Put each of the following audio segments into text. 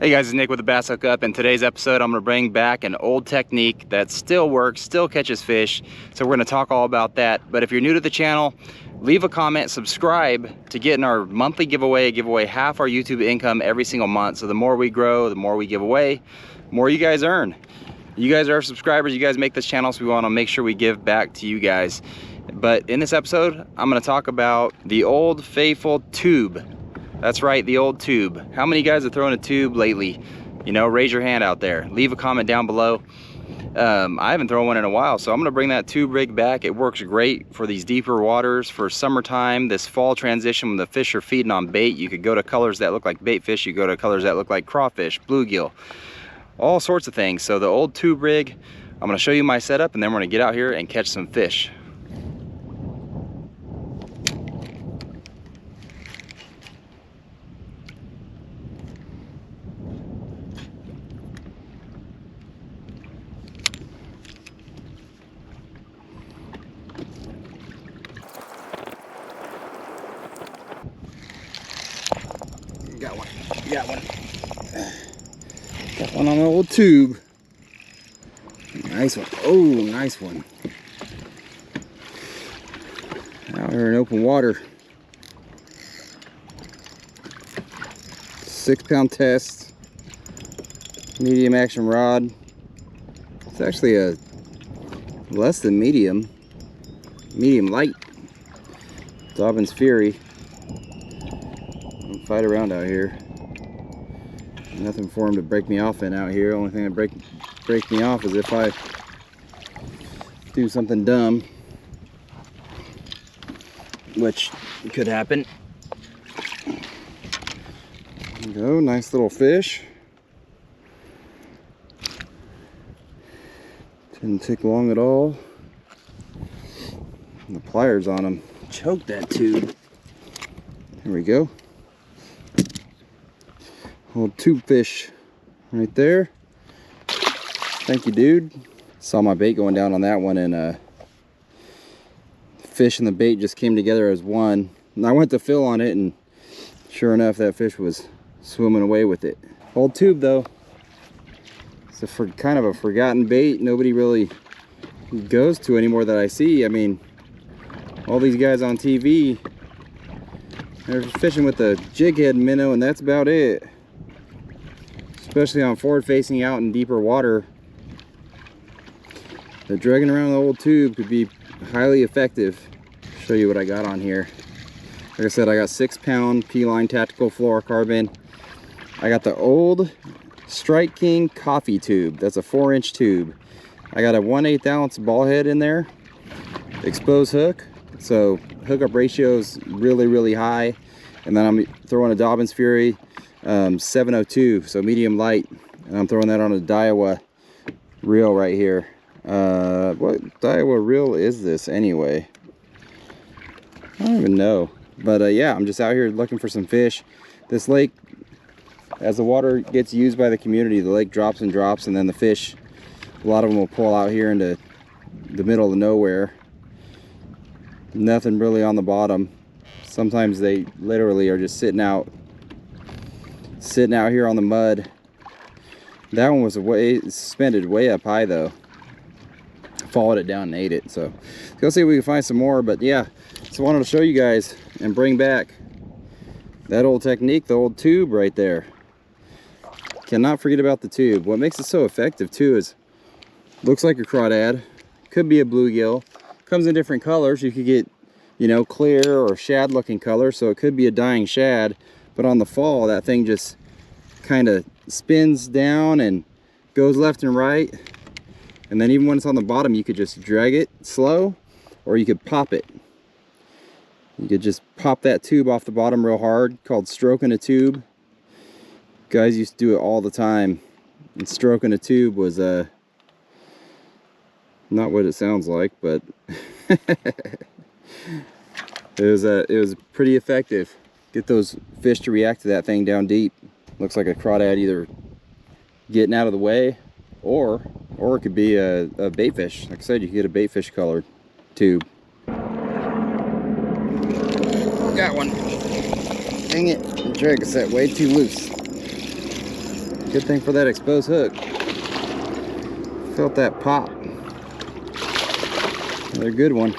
Hey guys, it's Nick with the Bass Hookup. In today's episode, I'm going to bring back an old technique that still works, still catches fish. So we're going to talk all about that. But if you're new to the channel, leave a comment, subscribe to get in our monthly giveaway. Give away half our YouTube income every single month. So the more we grow, the more we give away, the more you guys earn. You guys are our subscribers. You guys make this channel, so we want to make sure we give back to you guys. But in this episode, I'm going to talk about the Old Faithful tube. That's right, the old tube. How many guys have thrown a tube lately? You know, raise your hand out there. Leave a comment down below. I haven't thrown one in a while, so I'm gonna bring that tube rig back. It works great for these deeper waters, for summertime, this fall transition when the fish are feeding on bait. You could go to colors that look like bait fish, you go to colors that look like crawfish, bluegill, all sorts of things. So the old tube rig, I'm gonna show you my setup, and then we're gonna get out here and catch some fish. Got one on the old tube. Nice one. Oh, nice one. Out here in open water. 6-pound test. Medium action rod. It's actually a less than medium light. Dobyns Fury. Don't fight around out here. Nothing for him to break me off in out here. Only thing that break me off is if I do something dumb, which could happen. There we go, nice little fish. Didn't take long at all. And the pliers on him choked that tube. There we go. Old tube fish right there. Thank you, dude. Saw my bait going down on that one, and fish and the bait just came together as one. And I went to fill on it, and sure enough, that fish was swimming away with it. Old tube though. It's kind of a forgotten bait. Nobody really goes to anymore that I see. I mean, all these guys on TV, they're fishing with the jig head minnow, and that's about it. Especially on forward facing out in deeper water, the dragging around the old tube could be highly effective. Show you what I got on here. Like I said, I got 6-pound P-Line tactical fluorocarbon. I got the old Strike King coffee tube. That's a 4-inch tube. I got a 1/8 ounce ball head in there, exposed hook, so hookup ratio is really high. And then I'm throwing a Dobyns Fury 702, so medium light, and I'm throwing that on a Daiwa reel right here. What Daiwa reel is this anyway? I don't even know, but yeah, I'm just out here looking for some fish. This lake, as the water gets used by the community, the lake drops and drops, and then the fish, a lot of them will pull out here into the middle of nowhere. Nothing really on the bottom. Sometimes they literally are just sitting out here on the mud. That one was suspended way up high though. Followed it down and ate it. So let's go see if we can find some more. But yeah, just wanted to show you guys and bring back that old technique, the old tube right there. Cannot forget about the tube. What makes it so effective too is, looks like a crawdad, could be a bluegill, comes in different colors. You could get, you know, clear or shad looking color, so it could be a dying shad. But on the fall, that thing just kind of spins down and goes left and right. And then even when it's on the bottom, you could just drag it slow, or you could pop it. You could just pop that tube off the bottom real hard, called stroking a tube. Guys used to do it all the time. And stroking a tube was not what it sounds like, but it was pretty effective. Get those fish to react to that thing down deep. Looks like a crawdad either getting out of the way, or it could be a bait fish. Like I said, you could get a bait fish colored tube. Got one. Dang it, the drag is set way too loose. Good thing for that exposed hook. Felt that pop. Another good one.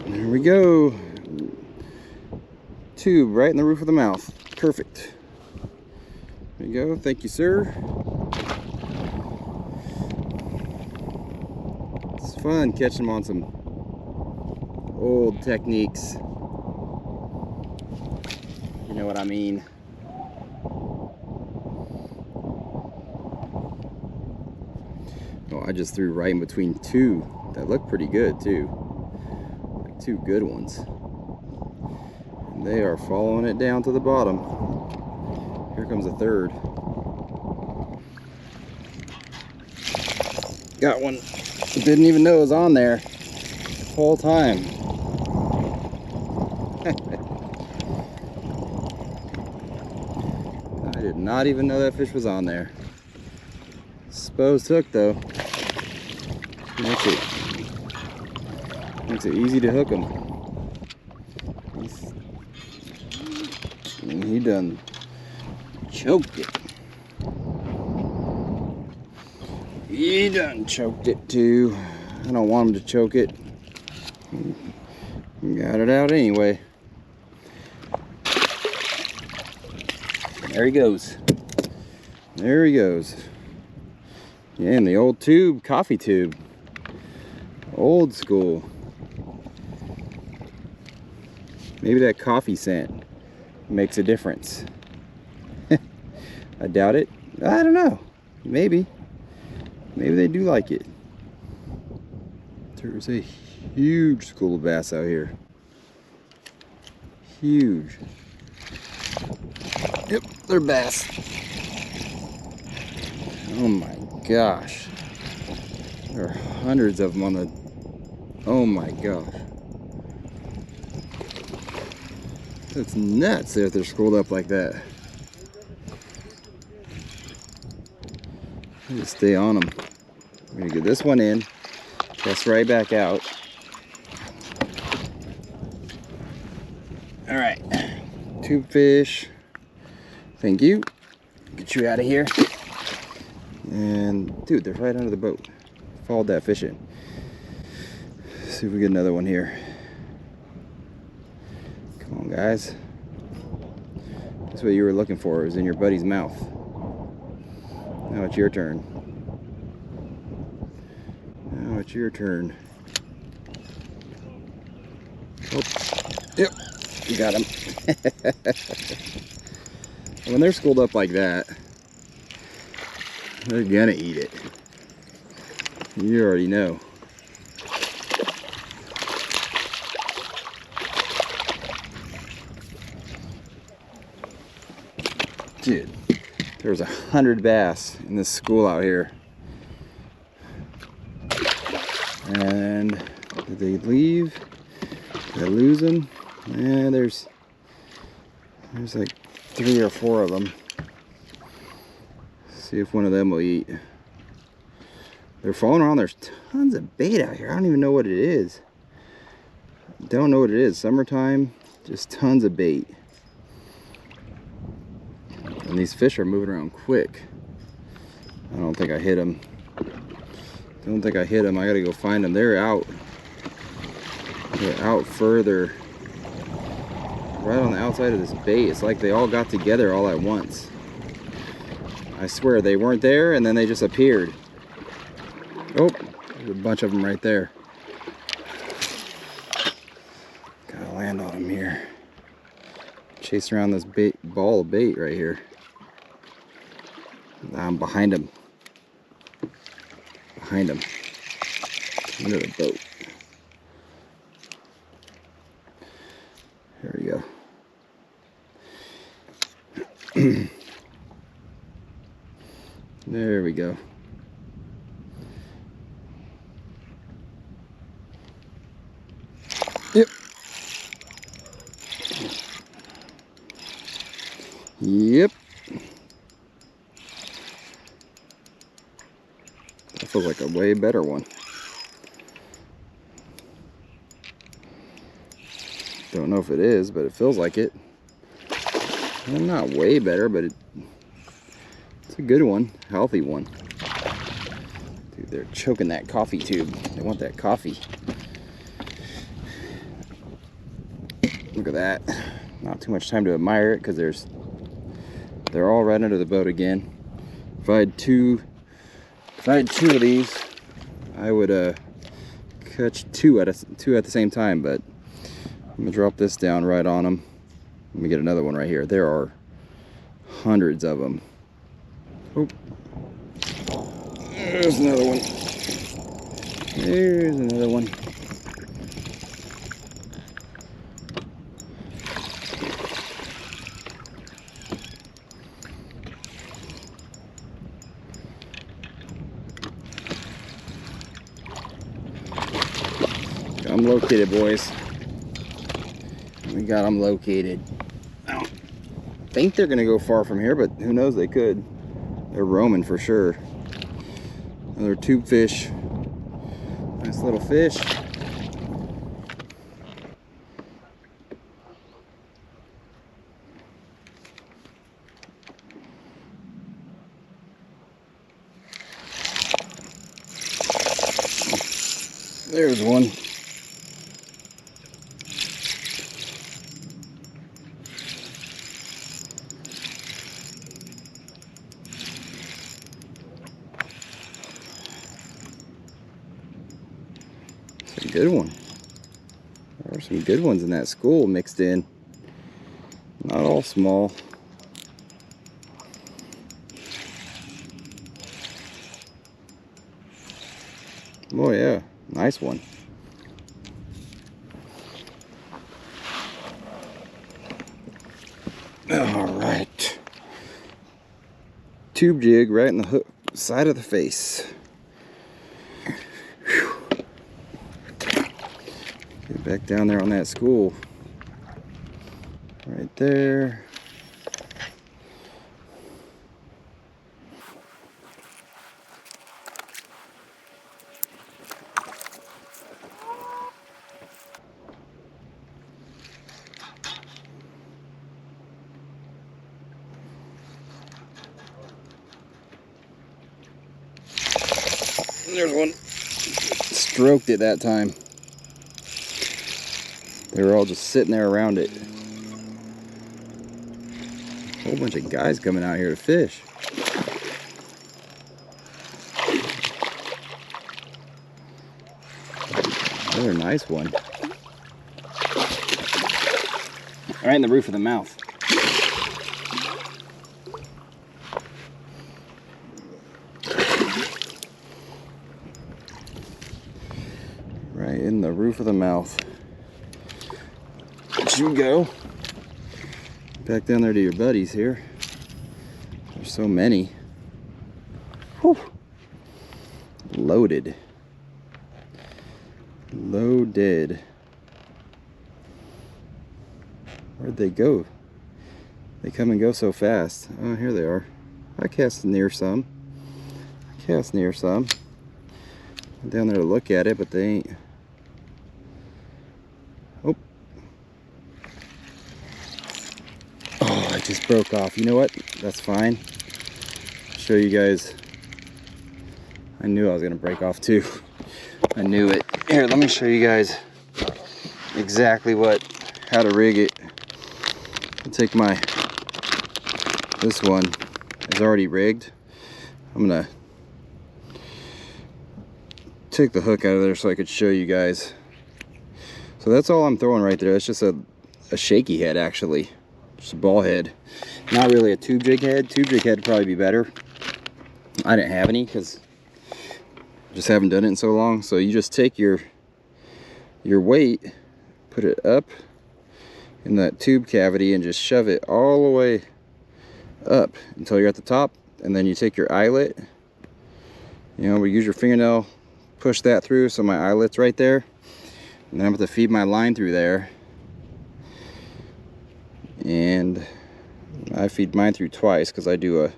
There we go. Tube right in the roof of the mouth. Perfect. There you go. Thank you, sir. It's fun catching them on some old techniques. You know what I mean. Oh, I just threw right in between two that look pretty good too. Like two good ones. And they are following it down to the bottom. Here comes a third. Got one. Didn't even know it was on there the whole time. I did not even know that fish was on there. Exposed hook though. Makes it easy to hook them. And he done choked it. He done choked it too. I don't want him to choke it. Got it out anyway. There he goes. There he goes. Yeah, and the old tube, coffee tube. Old school. Maybe that coffee scent makes a difference. I doubt it. I don't know. Maybe. Maybe they do like it. There's a huge school of bass out here. Huge. Yep, they're bass. Oh my gosh. There are hundreds of them on the... Oh my gosh. It's nuts if they're schooled up like that. Just stay on them. I'm gonna get this one in. Cast right back out. All right, tube fish. Thank you. Get you out of here. And dude, they're right under the boat. Followed that fish in. See if we get another one here. Come on, guys. That's what you were looking for. It was in your buddy's mouth. Now it's your turn. Now it's your turn. Oh, yep, you got him. When they're schooled up like that, they're gonna eat it. You already know. Dude, there was 100 bass in this school out here. And did they leave? Did I lose them? Yeah, there's like 3 or 4 of them. See if one of them will eat. They're falling around. There's tons of bait out here. I don't even know what it is. Don't know what it is. Summertime, just tons of bait. And these fish are moving around quick. I don't think I hit them. Don't think I hit them. I gotta go find them. They're out. They're out further. Right on the outside of this bait. It's like they all got together all at once. I swear they weren't there and then they just appeared. Oh, there's a bunch of them right there. Gotta land on them here. Chase around this ball of bait right here. I'm behind him. Behind him. Under the boat. There we go. There we go. Yep. Yep. That feels like a way better one. Don't know if it is, but it feels like it. I'm not way better, but it's a good one, healthy one. Dude, they're choking that coffee tube. They want that coffee. Look at that. Not too much time to admire it because they're all right under the boat again. If I had two of these, I would catch two at the same time, but I'm gonna drop this down right on them. Let me get another one right here. There are hundreds of them. Oh, there's another one. There's another one. I'm located, boys. We got them located. I don't think they're gonna go far from here, but who knows, they could. They're roaming for sure. Another tube fish. Nice little fish. There's one. It's a good one. There are some good ones in that school mixed in. Not all small. Oh yeah, nice one. All right. Tube jig right in the hook side of the face. Whew. Get back down there on that school. Right there. There's one. Stroked it that time. They were all just sitting there around it. A whole bunch of guys coming out here to fish. Another nice one. Right in the roof of the mouth. Right in the roof of the mouth. Let you go. Back down there to your buddies here. There's so many. Whew. Loaded. Loaded. Where'd they go? They come and go so fast. Oh, here they are. I cast near some. Cast near some. I'm down there to look at it, but they ain't. Oh. Oh, it just broke off. You know what? That's fine. Show you guys. I knew I was gonna break off too. I knew it. Here, let me show you guys exactly how to rig it. I'll take this one is already rigged. I'm gonna take the hook out of there so I could show you guys. So that's all I'm throwing right there. That's just a shaky head, actually. Just a ball head. Not really a tube jig head. Tube jig head would probably be better. I didn't have any because I just haven't done it in so long. So you just take your weight, put it up in that tube cavity and just shove it all the way up until you're at the top, and then you take your eyelet, we use your fingernail, push that through so my eyelet's right there, and then I'm going to feed my line through there, and I feed mine through twice because I do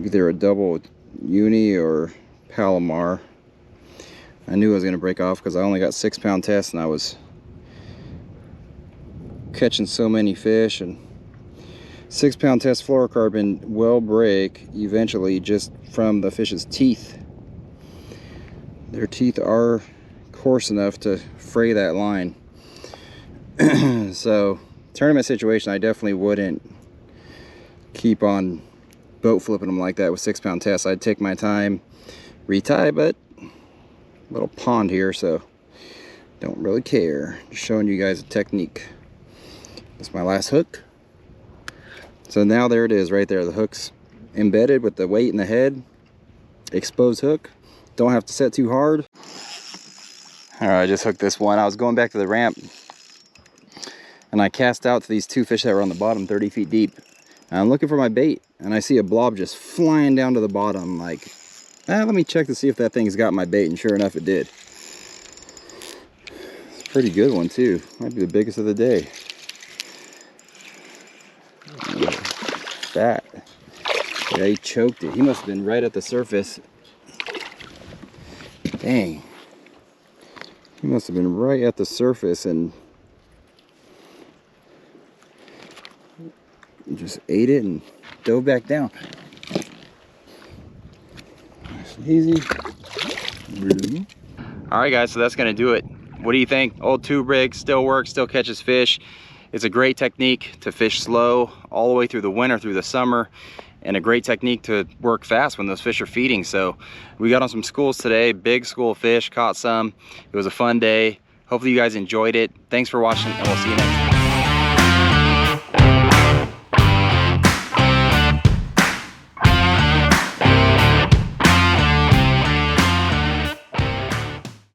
either a double uni or Palomar. I knew I was going to break off because I only got 6-pound test and I was catching so many fish. And 6 pound test fluorocarbon will break eventually just from the fish's teeth. Their teeth are coarse enough to fray that line. So tournament situation, I definitely wouldn't keep on boat flipping them like that with 6 pound tests. I'd take my time, retie, but little pond here, so don't really care. Just showing you guys a technique. That's my last hook. So now there it is right there. The hook's embedded with the weight in the head. Exposed hook. Don't have to set too hard. All right, I just hooked this one. I was going back to the ramp and I cast out to these 2 fish that were on the bottom 30 feet deep. And I'm looking for my bait and I see a blob just flying down to the bottom. Like, let me check to see if that thing's got my bait, and sure enough it did. It's a pretty good one too. Might be the biggest of the day. Fat. Yeah, he choked it. He must have been right at the surface. Dang. He must have been right at the surface and just ate it and dove back down. Nice and easy. All right, guys, so that's gonna do it. What do you think? Old tube rig still works, still catches fish. It's a great technique to fish slow all the way through the winter, through the summer, and a great technique to work fast when those fish are feeding. So we got on some schools today, big school of fish, caught some. It was a fun day. Hopefully you guys enjoyed it. Thanks for watching, and we'll see you next time.